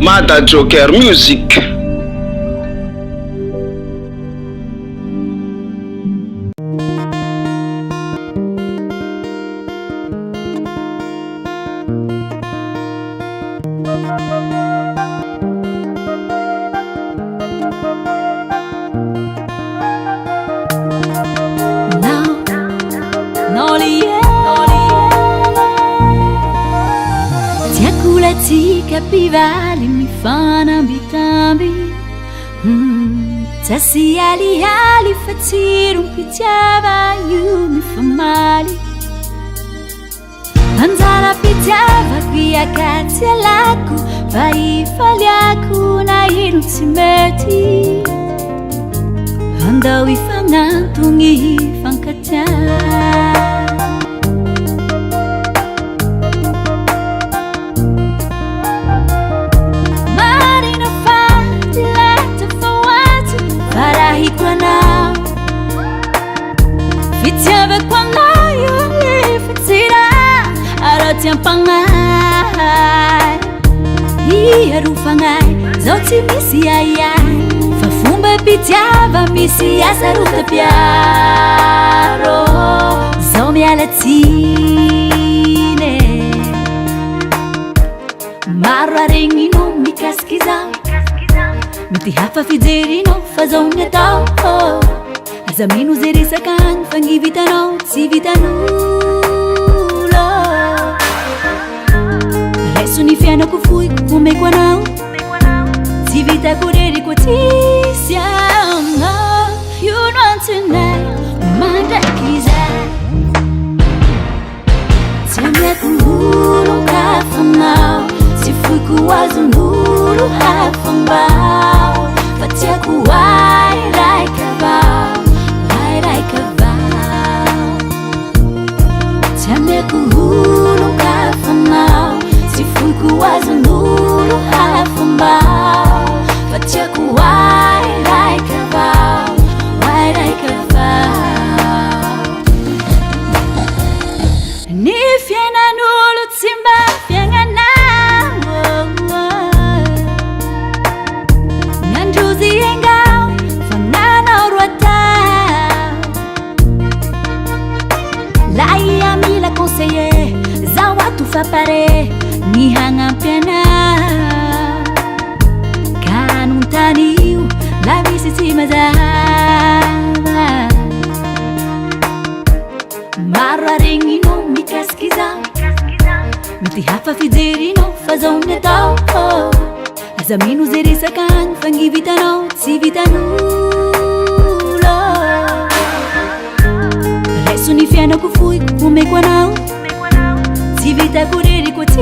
Mada Joker Music. Capivali mi fanno bitambi Tassi ali facci rompiava io mi fa male Anzala pitava via cazzi all'acqua Vai fagliaco na non si metti Andavo i fananto mi fan cacciare Fitiava quando io li fazzirà Arati ang pangay Iharu fangai Zauti misi ayay Fafumba pitiava misi asaruta piaro Zau mi alatine Marra rengino mi caschiza Miti hafa fizerino fazau netau Zaminu zeri sakan fangi vitano si vitanulo Resu ni fiano ku fui kume kwa nao Si vita kureri kwa tisia You know tonight Manda kiza Tiamia kuhuru kafamao Si fui kuwazu nuru hafambao Fatia kuwai like a vow Like a vow Tiamia kuhuru kafamao Si fui kuwazu nuru hafambao Fatia kuwai like a vow Why like a vow Ni fiena nulu timba fienga nao Nyanjuzi engao Fangana urwata Lai ami la conseiller Za watu fa pare Ni hanga piana Kanun taniu La visiti mazama Marra rengino mi caschiza Miti hafa fizerino fazau netau Zaminu zeri sakan fangi vitano si vitanulo Resu ni fiano ku fui kume kwa nao Si vita kureri kwa ti